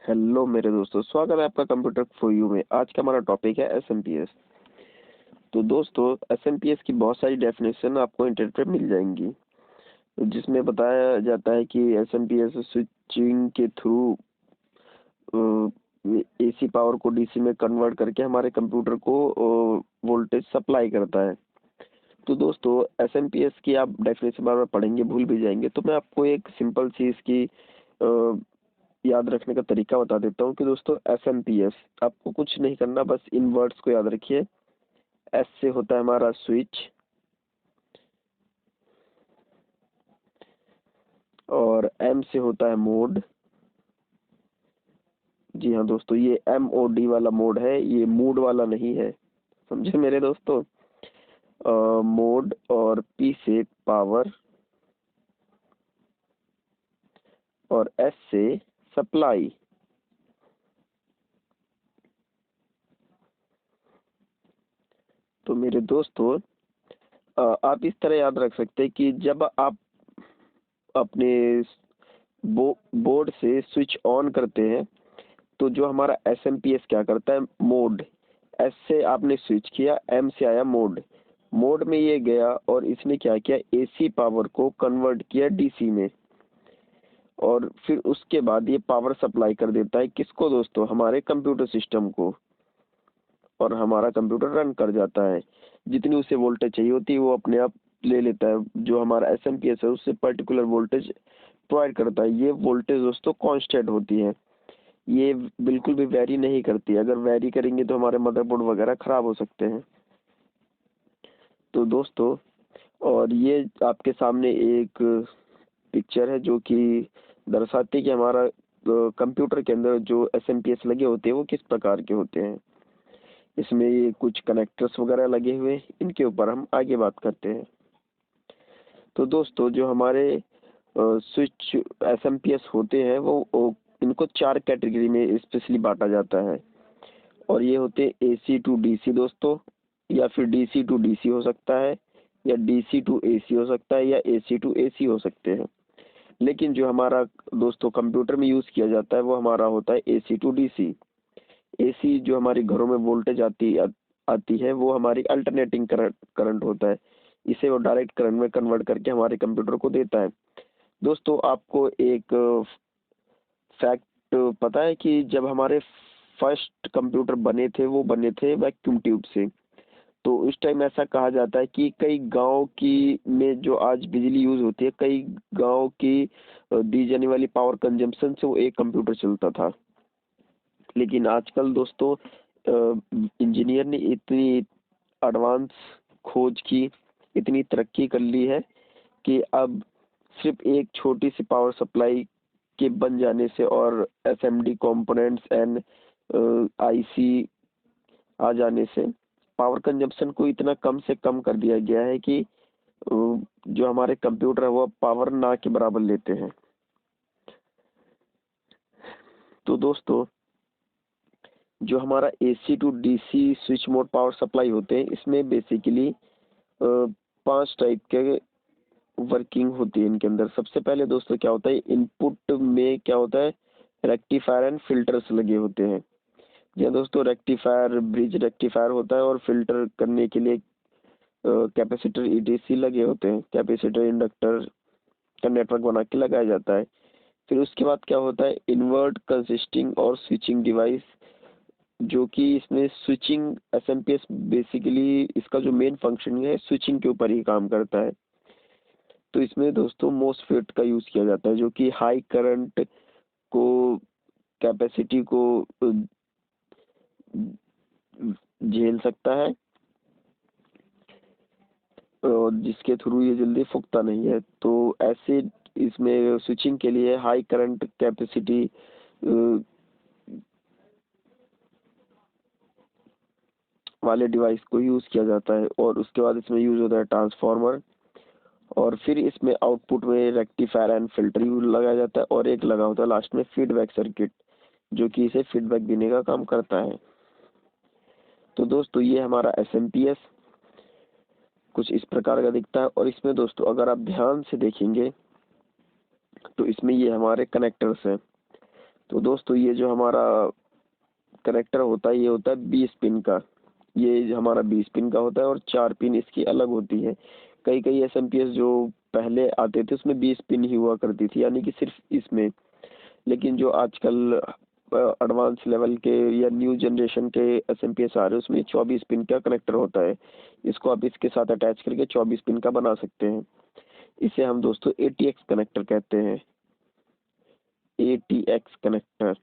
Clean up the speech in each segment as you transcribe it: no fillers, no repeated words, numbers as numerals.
Hello मेरे दोस्तों, स्वागत है आपका कंप्यूटर फॉर यू में। आज का हमारा टॉपिक है एसएमपीएस। तो दोस्तों, एसएमपीएस की बहुत सारी डेफिनेशन आपको इंटरनेट पे मिल जाएंगी, जिसमें बताया जाता है कि एसएमपीएस स्विचिंग के थ्रू एसी पावर को डीसी में कन्वर्ट करके हमारे कंप्यूटर को वोल्टेज सप्लाई करता है। तो दोस्तों, एसएमपीएस की आप डेफिनेशन बार बार पढ़ेंगे, भूल भी जाएंगे, तो मैं आपको एक सिंपल सी इसकी याद रखने का तरीका बता देता हूँ कि दोस्तों, एसएमपीएस आपको कुछ नहीं करना, बस इन वर्ड्स को याद रखिए। एस से होता है हमारा स्विच, और एम से होता है मोड। जी हाँ दोस्तों, ये MOD वाला मोड है, ये मूड वाला नहीं है, समझे मेरे दोस्तों। मोड, और पी से पावर, और एस से सप्लाई। तो मेरे दोस्तों, आप इस तरह याद रख सकते हैं कि जब आप अपने बोर्ड से स्विच ऑन करते हैं, तो जो हमारा एसएमपीएस क्या करता है, मोड। एस से आपने स्विच किया, एम से आया मोड। मोड में ये गया और इसने क्या किया, एसी पावर को कन्वर्ट किया डीसी में, और फिर उसके बाद ये पावर सप्लाई कर देता है किसको दोस्तों, हमारे कंप्यूटर सिस्टम को, और हमारा कंप्यूटर रन कर जाता है। जितनी उसे वोल्टेज चाहिए होती है वो अपने आप ले लेता है। जो हमारा एसएमपीएस है उससे पर्टिकुलर वोल्टेज प्रोवाइड करता है। ये वोल्टेज दोस्तों कांस्टेंट होती है, ये बिल्कुल भी वैरी नहीं करती। अगर वैरी करेंगे तो हमारे मदरबोर्ड वगैरह खराब हो सकते हैं। तो दोस्तों, और ये आपके सामने एक पिक्चर है जो कि दर्शाती है कि हमारा कंप्यूटर के अंदर जो एसएमपीएस लगे होते हैं वो किस प्रकार के होते हैं। इसमें ये कुछ कनेक्टर्स वगैरह लगे हुए हैं, इनके ऊपर हम आगे बात करते हैं। तो दोस्तों, जो हमारे स्विच एसएमपीएस होते हैं वो इनको 4 कैटेगरी में स्पेशली बांटा जाता है, और ये होते हैं एसी टू डीसी दोस्तों, या फिर डीसी टू डीसी हो सकता है, या डीसी टू एसी हो सकता है, या एसी टू एसी हो सकते हैं। लेकिन जो हमारा दोस्तों कंप्यूटर में यूज किया जाता है वो हमारा होता है एसी टू डीसी। एसी जो हमारे घरों में वोल्टेज आती है वो हमारी अल्टरनेटिंग करंट होता है। इसे वो डायरेक्ट करंट में कन्वर्ट करके हमारे कंप्यूटर को देता है। दोस्तों, आपको एक फैक्ट पता है कि जब हमारे फर्स्ट कंप्यूटर बने थे वो बने थे वैक्यूम ट्यूब से। तो उस टाइम ऐसा कहा जाता है कि कई गांव की में जो आज बिजली यूज होती है, कई गांव की दी जाने वाली पावर कंजम्पशन से वो एक कंप्यूटर चलता था। लेकिन आजकल दोस्तों, इंजीनियर ने इतनी एडवांस खोज की, इतनी तरक्की कर ली है कि अब सिर्फ एक छोटी सी पावर सप्लाई के बन जाने से और एसएमडी कंपोनेंट्स एंड आईसी आ जाने से पावर कंजम्पशन को इतना कम से कम कर दिया गया है कि जो हमारे कंप्यूटर है वो पावर ना के बराबर लेते हैं। तो दोस्तों, जो हमारा AC to DC switch mode power supply होते हैं, इसमें बेसिकली 5 टाइप के वर्किंग होती है इनके अंदर। सबसे पहले दोस्तों क्या होता है, इनपुट में क्या होता है, रेक्टिफायर एंड फिल्टर्स लगे होते हैं। जी दोस्तों, रेक्टिफायर ब्रिज रेक्टिफायर होता है, और फिल्टर करने के लिए कैपेसिटर ईडीसी लगे होते हैं। कैपेसिटर इंडक्टर का नेटवर्क बना के लगाया जाता है। फिर उसके बाद क्या होता है, इन्वर्ट कंसिस्टिंग और स्विचिंग डिवाइस, जो कि इसमें स्विचिंग एसएमपीएस बेसिकली इसका जो मेन फंक्शन है स्विचिंग के ऊपर ही काम करता है। तो इसमें दोस्तों मोसफेट का यूज किया जाता है, जो कि हाई करंट को, कैपेसिटी को झेल सकता है, और जिसके थ्रू ये जल्दी फूकता नहीं है। तो ऐसे इसमें स्विचिंग के लिए हाई करंट कैपेसिटी वाले डिवाइस को यूज किया जाता है। और उसके बाद इसमें यूज होता है ट्रांसफार्मर, और फिर इसमें आउटपुट में रेक्टिफायर एंड फिल्टर यूज लगाया जाता है, और एक लगा होता है लास्ट में फीडबैक सर्किट, जो कि इसे फीडबैक देने का काम करता है। तो दोस्तों, ये हमारा एसएमपीएस कुछ इस प्रकार का दिखता है। और इसमें दोस्तों अगर आप ध्यान से देखेंगे तो इसमें ये हमारे कनेक्टर्स हैं। तो दोस्तों ये जो हमारा कनेक्टर होता है ये होता है 20 पिन का। ये हमारा 20 पिन का होता है और 4 पिन इसकी अलग होती है। कई कई एसएमपीएस जो पहले आते थे उसमें 20 पिन ही हुआ करती थी, यानी कि सिर्फ इसमें। लेकिन जो आजकल एडवांस लेवल के या न्यू जनरेशन के एसएमपीएस आ रहे हैं उसमें 24 पिन का कनेक्टर होता है। इसको आप इसके साथ अटैच करके 24 पिन का बना सकते हैं। इसे हम दोस्तों एटीएक्स कनेक्टर कहते हैं, एटीएक्स कनेक्टर।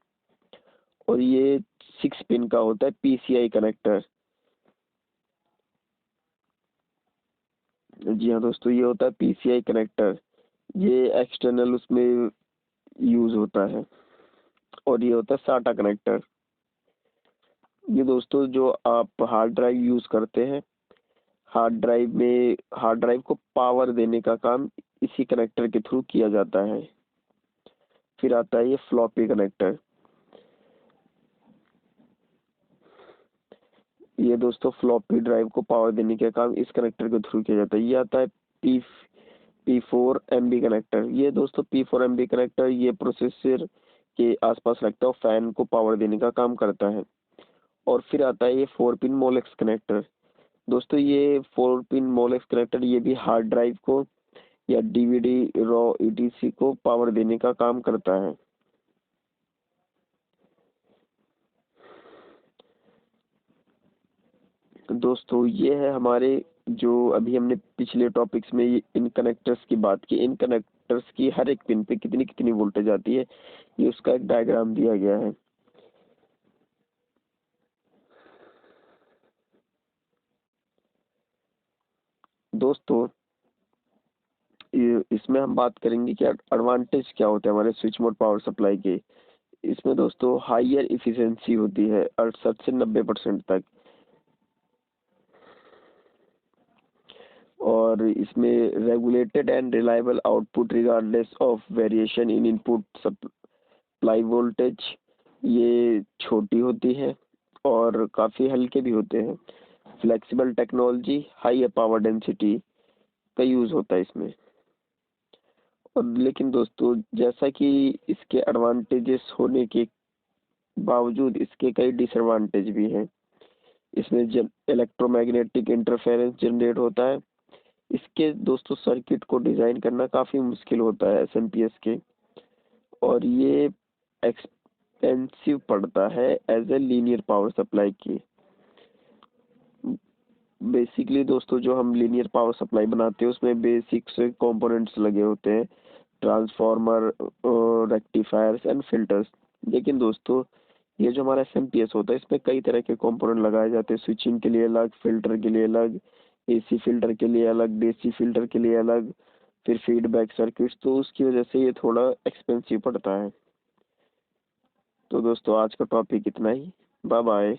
और ये 6 पिन का होता है पीसीआई कनेक्टर। जी हाँ दोस्तों, ये होता है पीसीआई कनेक्टर। ये एक्सटर्नल उसमें यूज होता है। और ये होता है साटा कनेक्टर। ये दोस्तों जो आप हार्ड ड्राइव यूज करते हैं, हार्ड ड्राइव को पावर देने का काम इसी कनेक्टर के थ्रू किया जाता है। फिर आता है ये फ्लॉपी कनेक्टर। ये दोस्तों फ्लॉपी ड्राइव को पावर देने का काम इस कनेक्टर के थ्रू किया जाता है। ये आता है पी P4MB कनेक्टर। ये दोस्तों P4MB कनेक्टर ये प्रोसेसर के आसपास लगता है और फैन को पावर देने का काम करता है। और फिर आता है ये 4 पिन मोलेक्स कनेक्टर। दोस्तों ये 4 पिन मोलेक्स कनेक्टर ये भी हार्ड ड्राइव को या डीवीडी रॉ ईटीसी को पावर देने का काम करता है। दोस्तों ये है हमारे जो अभी हमने पिछले टॉपिक्स में इन कनेक्टर्स की बात की। इन कनेक्टर्स की हर एक पिन पे कितनी कितनी वोल्टेज आती है ये उसका एक डायग्राम दिया गया है। दोस्तों इसमें हम बात करेंगे कि एडवांटेज क्या होते हैं हमारे स्विच मोड पावर सप्लाई के। इसमें दोस्तों हायर इफिशिएंसी होती है 68 से 90% तक। और इसमें regulated and reliable output regardless of variation in input supply voltage. ये छोटी होती है और काफ़ी हल्के भी होते हैं। Flexible technology, high power density का यूज़ होता है इसमें। और लेकिन दोस्तों जैसा कि इसके एडवांटेजेस होने के बावजूद इसके कई डिसएडवांटेज भी हैं। इसमें इलेक्ट्रोमैग्नेटिक इंटरफेरेंस जनरेट होता है। इसके दोस्तों सर्किट को डिज़ाइन करना काफ़ी मुश्किल होता है एसएमपीएस के। और ये एक्सपेंसिव पड़ता है as a linear power supply की। बेसिकली दोस्तों जो हम लीनियर पावर सप्लाई बनाते हैं उसमें बेसिक से कंपोनेंट्स लगे होते हैं, ट्रांसफार्मर, रेक्टिफायर्स एंड फिल्टर्स। लेकिन दोस्तों ये जो हमारा एसएमपीएस होता है इसमें कई तरह के कंपोनेंट लगाए जाते हैं। स्विचिंग के लिए अलग, फिल्टर के लिए अलग, एसी फिल्टर के लिए अलग, डीसी फिल्टर के लिए अलग, फिर फीडबैक सर्किट्स। तो उसकी वजह से ये थोड़ा एक्सपेंसिव पड़ता है। तो दोस्तों आज का टॉपिक इतना ही। Bye bye.